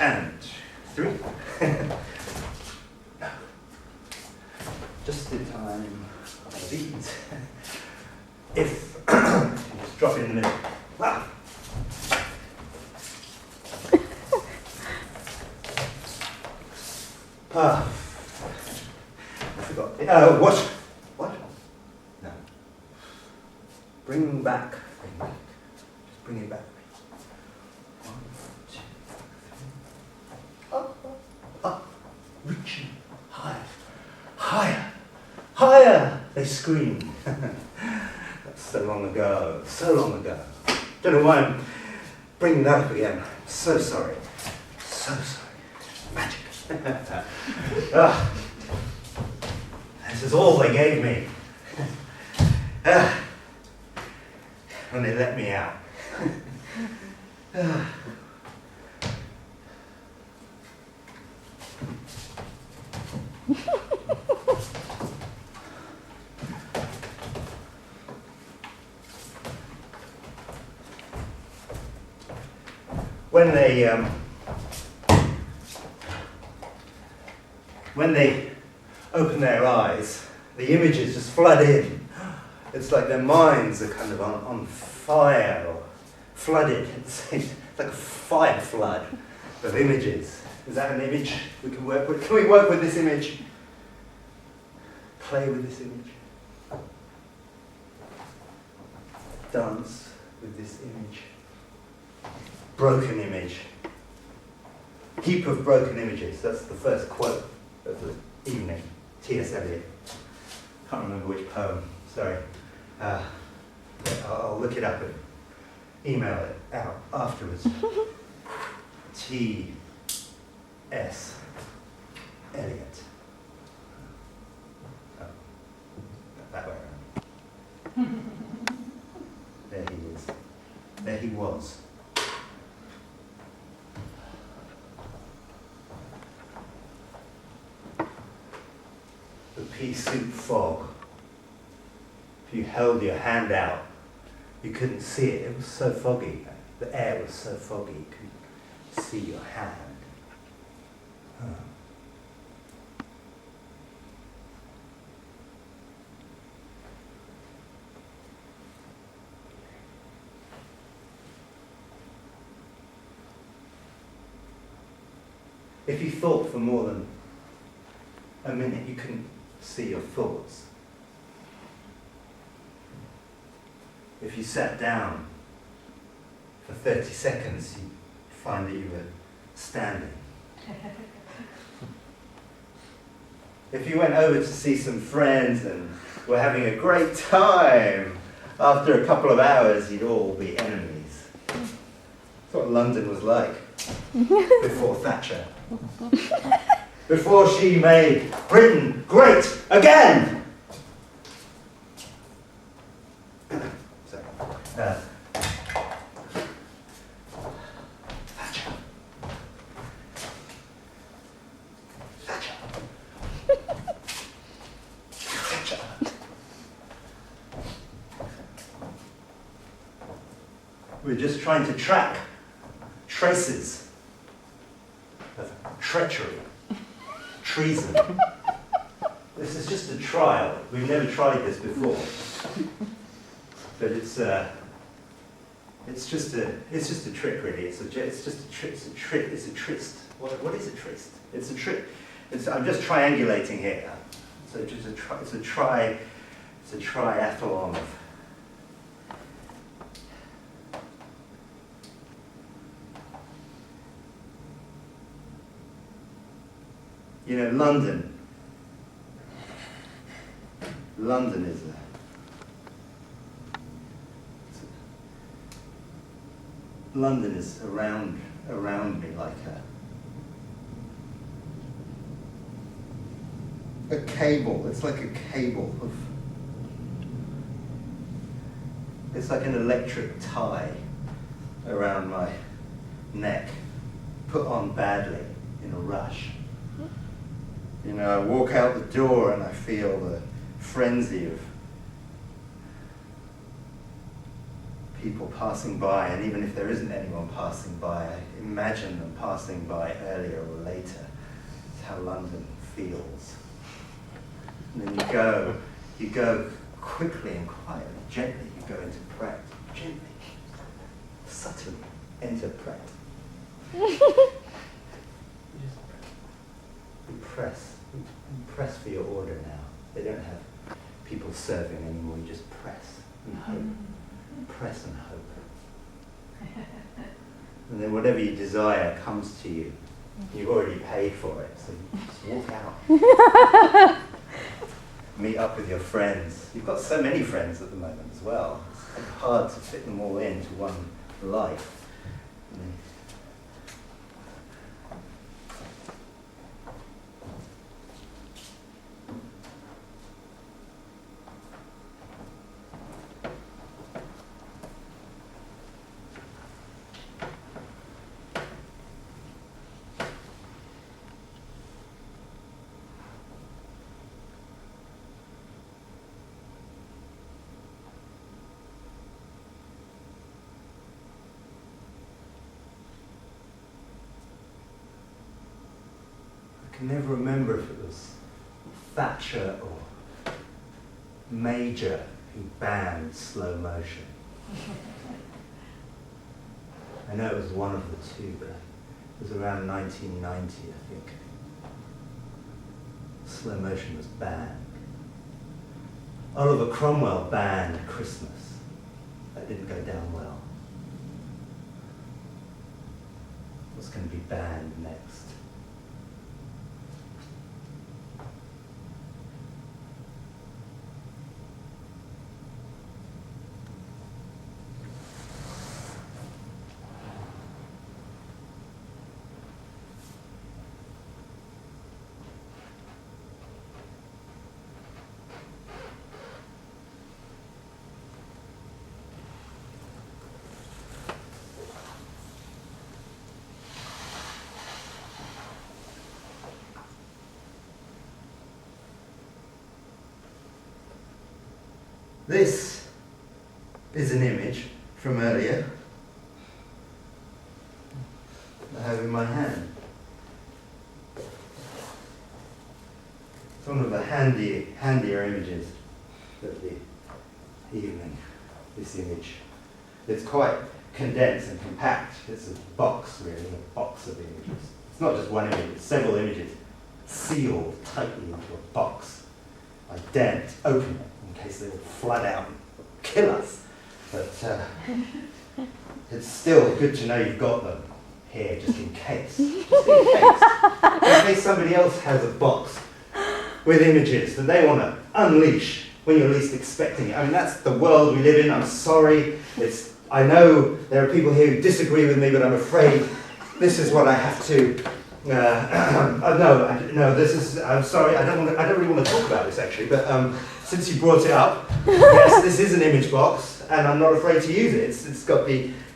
And 3. Just in time, these. If just drop it in the middle. Wow. I forgot. What? What? No. Bring back. Bring back. Just bring it back. 1, 2, 3. Up. Reaching. Higher. Higher. Higher. They scream. That's so long ago. So long ago. Don't know why I'm bringing that up again. So sorry. So sorry. Magic. This is all they gave me. When they let me out. When they open their eyes, the images just flood in. It's like their minds are kind of on fire or flooded. It's like a fire flood of images. Is that an image we can work with? Can we work with this image? Play with this image? Dance with this image? Broken image. Heap of broken images. That's the first quote of the evening. T.S. Eliot. Can't remember which poem. Sorry. I'll look it up and email it out afterwards. T.S. Eliot. Oh, that way around. There he is. There he was. The pea soup fog. If you held your hand out, you couldn't see it. It was so foggy. The air was so foggy, you couldn't see your hand. If you thought for more than a minute, you couldn't see your thoughts. If you sat down for 30 seconds, you'd find that you were standing. If you went over to see some friends and were having a great time, after a couple of hours, you'd all be enemies. That's what London was like. before Thatcher. Before she made Britain great again. Sorry. Thatcher. Thatcher. Thatcher. We're just trying to track traces of treachery, treason. This is just a trial. We've never tried this before, but it's just a trick, really. It's a tryst. What is a tryst? It's a trick. I'm just triangulating here. So it's a triathlon of. You know, London is London is around me like a cable. It's like a cable of. It's like an electric tie around my neck, put on badly in a rush. You know, I walk out the door and I feel the frenzy of people passing by, and even if there isn't anyone passing by, I imagine them passing by earlier or later. It's how London feels. And then you go quickly and quietly, gently, you go into Pratt, gently, subtly enter Pratt. Press for your order now. They don't have people serving anymore. You just press and hope. Press and hope. And then whatever you desire comes to you. You've already paid for it, so you just walk out. Meet up with your friends. You've got so many friends at the moment as well. It's hard to fit them all into one life. I can never remember if it was Thatcher or Major who banned slow motion. I know it was one of the two, but it was around 1990, I think. Slow motion was banned. Oliver Cromwell banned Christmas. That didn't go down well. What's going to be banned next? This is an image from earlier I have in my hand. It's one of the handier images of the evening, this image. It's quite condensed and compact. It's a box, really, a box of images. It's not just one image, it's several images sealed tightly into a box. I daren't open it in case they would flood out and kill us. But it's still good to know you've got them here, just in case. Just in case. In case somebody else has a box with images that they want to unleash when you're least expecting it. I mean, that's the world we live in. I'm sorry. I know there are people here who disagree with me, but I'm afraid this is what I have to. No. This is. I'm sorry. I don't really want to talk about this actually. But since you brought it up, yes, this is an image box, and I'm not afraid to use it.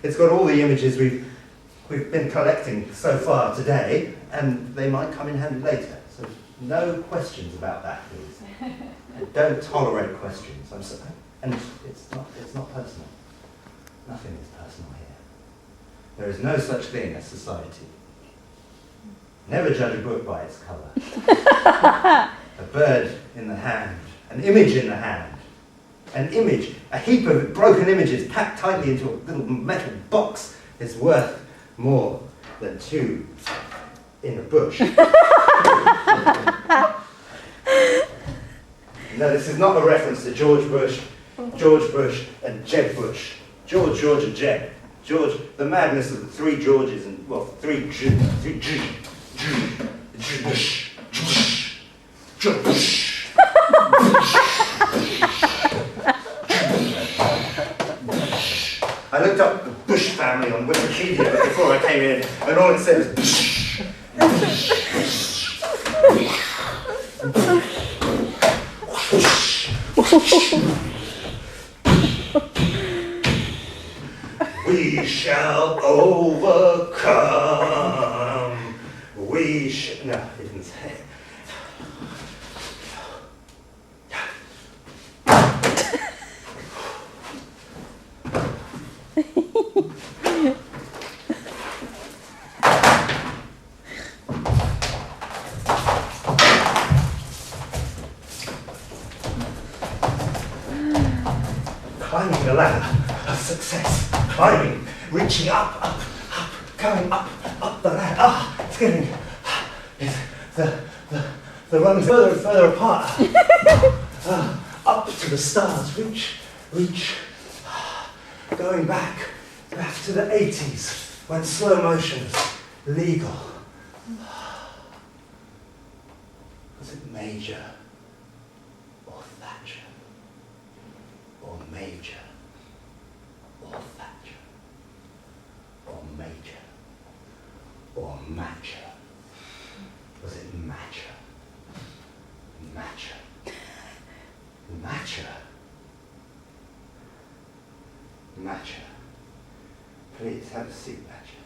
It's got all the images we've been collecting so far today, and they might come in handy later. So no questions about that, please. I don't tolerate questions. I'm sorry. And it's not personal. Nothing is personal here. There is no such thing as society. Never judge a book by its colour. A bird in the hand, an image in the hand, an image, a heap of broken images packed tightly into a little metal box is worth more than two in a bush. No, this is not a reference to George Bush, and Jeb Bush. George, and Jeb. George, the madness of the three Georges and, well, three I looked up the Bush family on Wikipedia before I came in, and all it said was Bush. We shall overcome. No, it didn't say. Climbing the ladder of success. Climbing, reaching up, going up the ladder. It's getting, the run's further and further apart. Up to the stars, reach, going back to the 80s when slow motion was legal. Was it Major or Thatcher or Major or Thatcher or Major or Matcher? Was it Matcher? Matcher. Please have a seat, Matcher.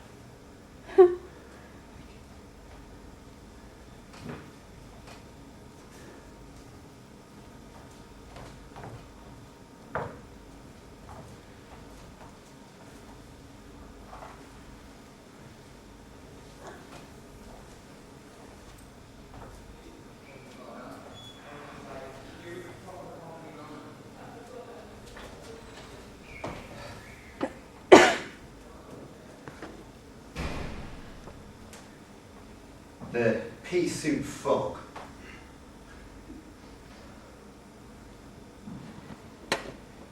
The pea soup fog.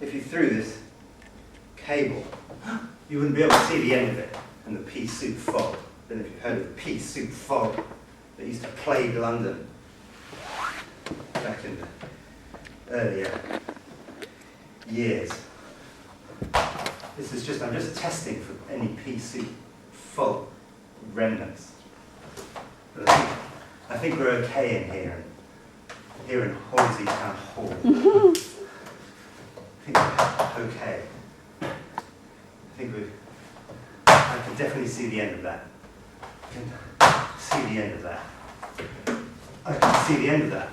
If you threw this cable, you wouldn't be able to see the end of it, and the pea soup fog. I don't know if you've heard of the pea soup fog that used to plague London back in the earlier years. This is just, I'm just testing for any pea soup fog remnants. I think we're okay in here in Hornsey Town Hall. I think we're okay. I can definitely see the end of that. I can see the end of that. I can see the end of that.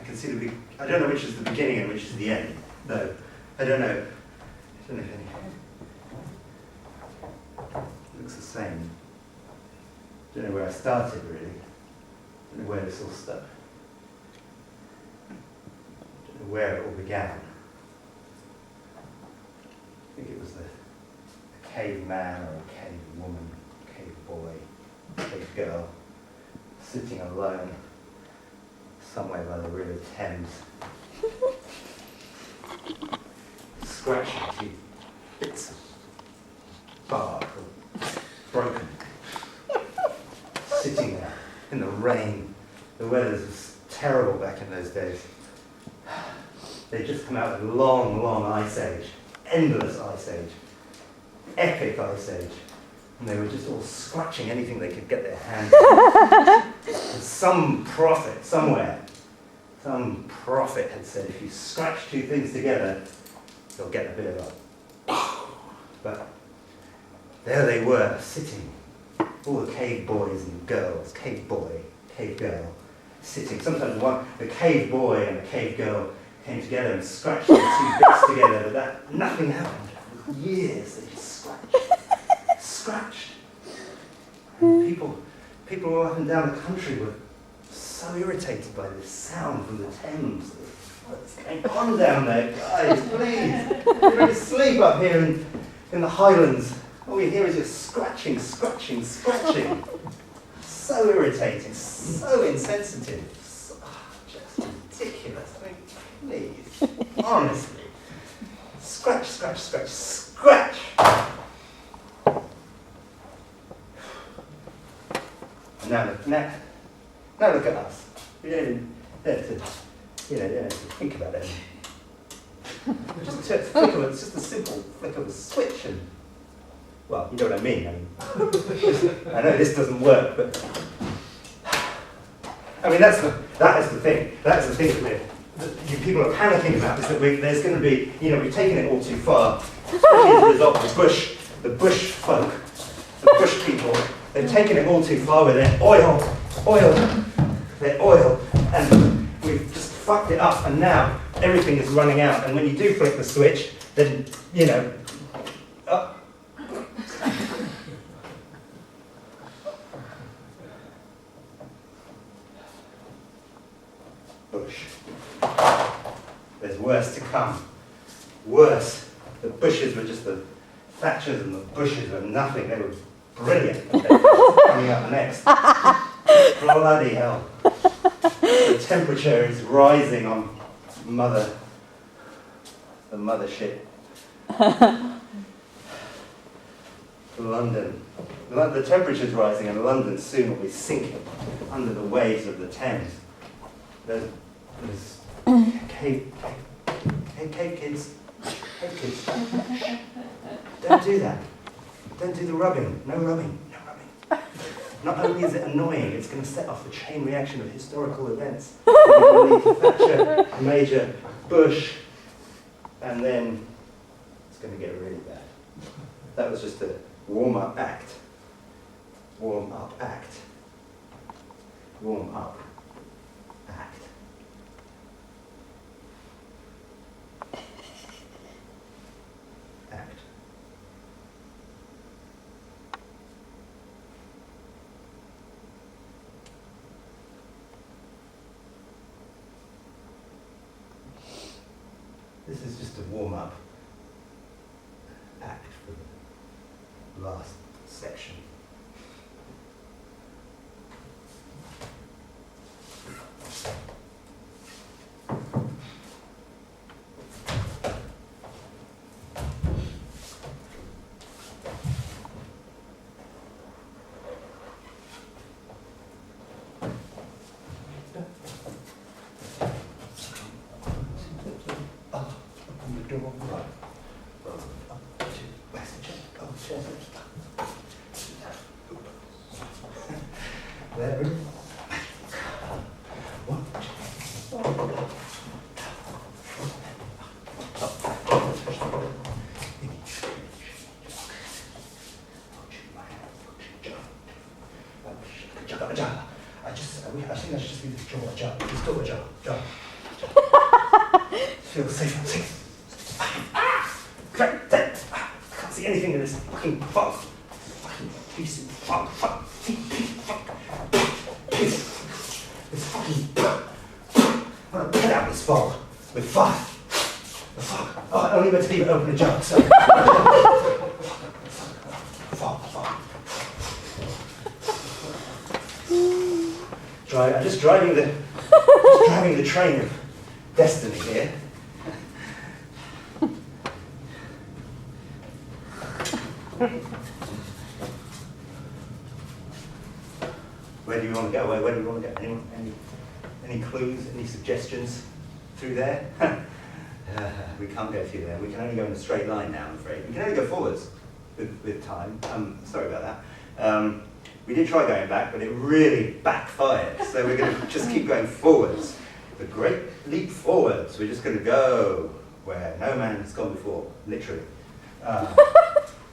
I can see I don't know which is the beginning and which is the end. No, I don't know. I don't know if any. It looks the same. I don't know where I started, really. I don't know where this all started. I don't know where it all began. I think it was a cave man or a cave woman, cave boy, cave girl, sitting alone somewhere by the River Thames, scratching a few bits of bark or broken. Sitting there in the rain. The weather was terrible back in those days. They'd just come out of a long, long ice age. Endless ice age. Epic ice age. And they were just all scratching anything they could get their hands on. And some prophet somewhere, some prophet had said, if you scratch two things together, you'll get a bit of a... But there they were, sitting, all the cave boys and girls, cave boy, cave girl, sitting. Sometimes the cave boy and the cave girl came together and scratched the two bits together, but nothing happened. For years they just scratched. And people all up and down the country were so irritated by this sound from the Thames. What's going on down there, guys? Please, you're going to sleep up here in the Highlands. All we hear is just scratching. So irritating, so insensitive, just ridiculous. I mean, please, honestly, scratch. And now look at us. We don't have to think about it. It's just a simple flick of a switch, and well, you know what I mean. I know this doesn't work, but I mean that's the thing. That's the thing that you people are panicking about, is that there's going to be, we've taken it all too far. Especially as a result of the bush folk, the bush people. They've taken it all too far with their oil, and we've just fucked it up, and now everything is running out. And when you do flick the switch, then, bush. There's worse to come. Worse. The bushes were just the Thatchers, and the bushes were nothing. They were brilliant. Coming up next. Bloody hell. The temperature is rising on the mothership. London. The temperature's rising, and London soon will be sinking under the waves of the Thames. There's cave kids. Don't do that. Don't do the rubbing. No rubbing. Not only is it annoying, it's going to set off a chain reaction of historical events. Thatcher, Major, Bush, and then it's going to get really bad. That was just a warm-up act. Warm-up act. Warm-up act. Act. This is just a warm-up act for the last section. I think I should just be the jaw. Just go with jaw. Feel safe. Can't see anything in this fucking fog. Fucking piece of fog. This fucking. I'm gonna put out this fog with fire. The fog. Oh, I only meant to leave it open a jar. So. Fog. I'm just driving the train of destiny here. Where do you want to go? Where do you want to go? Any clues? Any suggestions through there? We can't go through there. We can only go in a straight line now, I'm afraid. We can only go forwards. with time. Sorry about that. We did try going back, but it really backfired. So we're going to just keep going forwards. The great leap forwards. We're just going to go where no man has gone before, literally.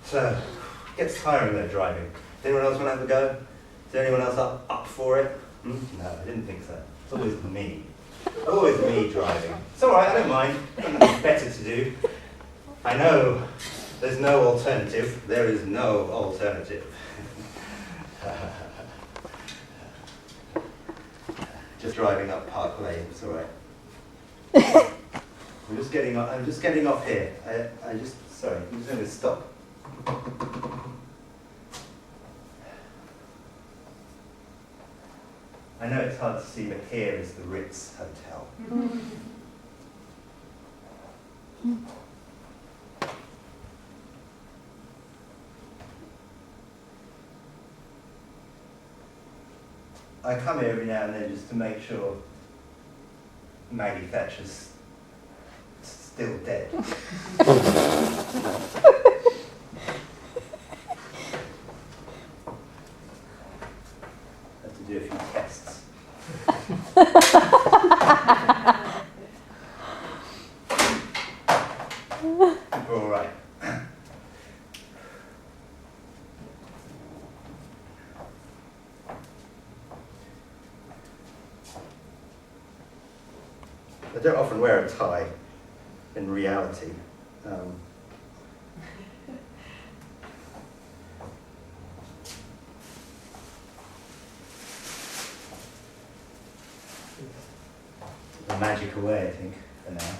So it gets tiring though, driving. Does anyone else want to have a go? Is there anyone else up for it? No, I didn't think so. It's always me. Always me driving. It's all right, I don't mind. I've got nothing better to do. I know there's no alternative. There is no alternative. Just driving up Park Lane. It's all right. I'm just getting off here. Sorry, I'm just going to stop. I know it's hard to see, but here is the Ritz Hotel. I come here every now and then just to make sure Maggie Thatcher's still dead. Have to do a few tests. All right. I don't often wear a tie in reality. The magic away, I think, for now.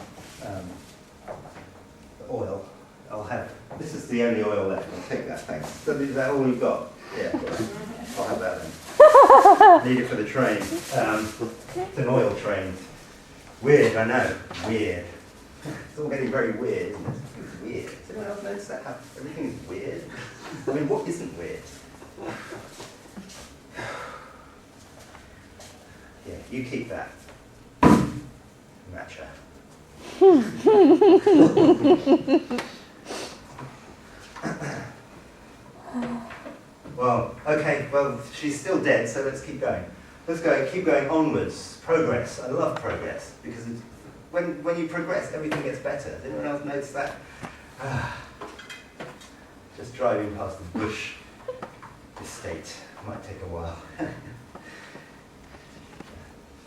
The oil, I'll have. This is the only oil left. I'll take that, thanks. So is that all you've got? Yeah, I'll have that then. Need it for the train. It's an oil train. Weird, I know. Weird. It's all getting very weird, isn't it? It's weird. Does anyone else notice that? How everything is weird? I mean, what isn't weird? Yeah, you keep that. Matcha. Well, okay, well, she's still dead, so let's keep going. Let's go, keep going onwards. Progress. I love progress, because it's, when you progress, everything gets better. Did anyone else notice that? Just driving past the Bush estate might take a while.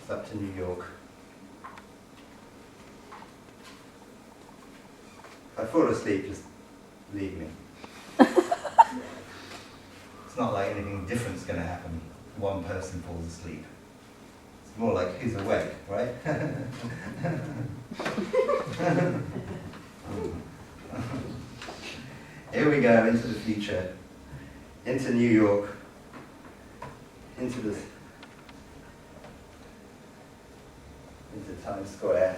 It's up to New York. If I fall asleep, just leave me. It's not like anything different's going to happen. One person falls asleep. It's more like who's awake, right? Here we go, into the future, into New York, into Times Square.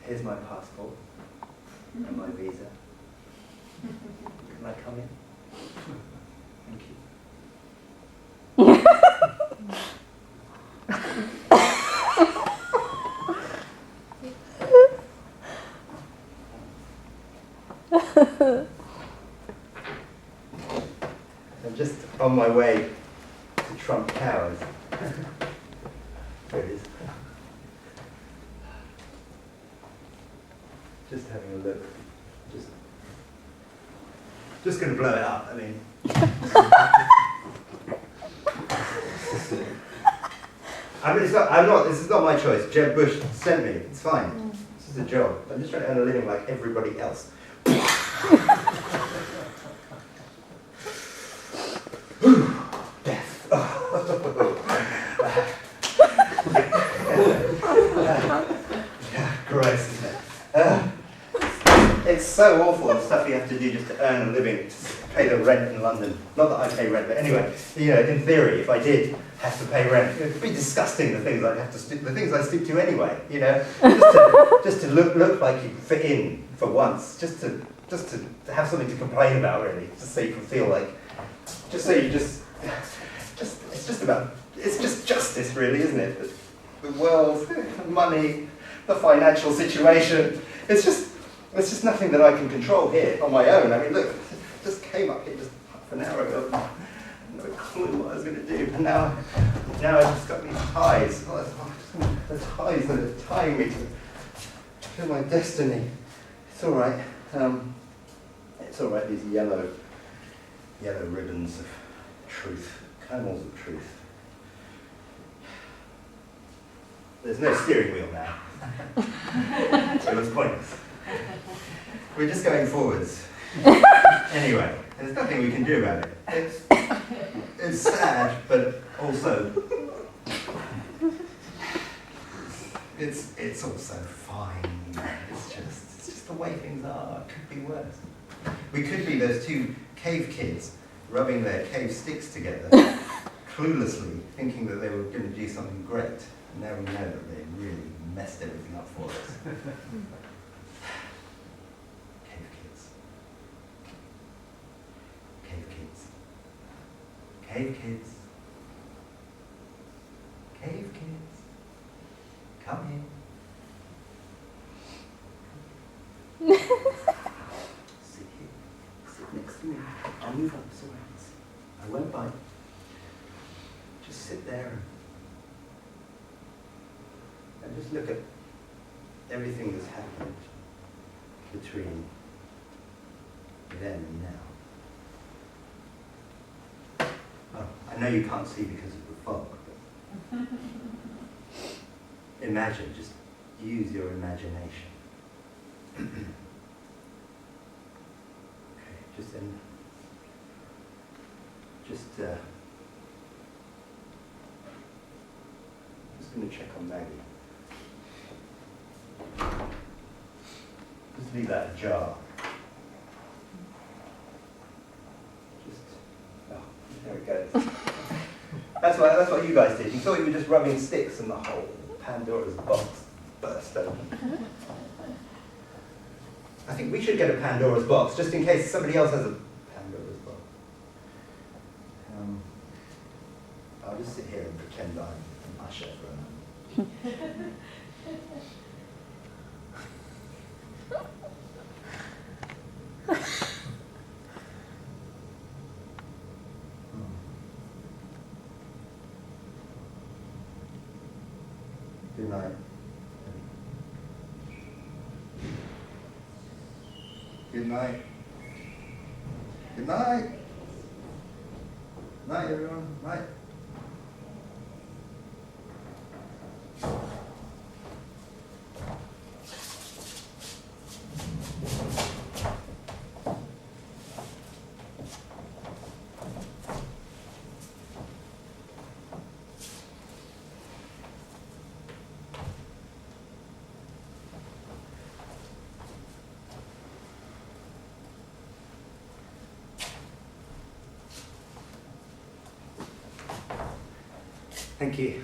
Here's my passport and my visa. Can I come in? Thank you. I'm just on my way to Trump Towers. There it is. Just having a look. Just going to blow it up. I mean, this is not my choice. Jeb Bush sent me. It's fine. This is a job. I'm just trying to earn a living like everybody else. Death. Gross, isn't it? It's so awful, the stuff you have to do just to earn a living, to pay the rent in London. Not that I pay rent, but anyway, you know, in theory, if I did have to pay rent, it would be disgusting, the things I'd have to stick, the things I stick to anyway, you know, just to look like you fit in for once, just to have something to complain about, really, just so you can feel like, just so you it's just justice, really, isn't it? But the world, money, the financial situation. It's just nothing that I can control here on my own. I mean, look, I just came up here just half an hour ago. No clue what I was going to do, and now I've just got these ties. The ties that are tying me to my destiny. It's all right. It's all right. These yellow ribbons of truth, kernels of truth. There's no steering wheel now. So it was pointless. We're just going forwards. Anyway, there's nothing we can do about it. It's sad, but also it's also fine. It's just the way things are. It could be worse. We could be those two cave kids rubbing their cave sticks together, cluelessly thinking that they were going to do something great. And now we know that they really messed everything up for us. Cave kids. Cave kids. Cave kids. Cave kids. Come in. Sit here. Sit next to me. I'll move up so I can see. I won't bite. Just sit there and just look at everything that's happened between then and now. Oh, I know you can't see because of the fog, but imagine, just use your imagination. Okay, just going to check on Maggie. Just leave that ajar. There it goes. That's what you guys did. You thought you were just rubbing sticks and the whole Pandora's box burst open. I think we should get a Pandora's box, just in case somebody else has a Pandora's box. I'll just sit here and pretend I'm Usher for a moment. Good night. Good night. Good night. Night, everyone. Night. Thank you.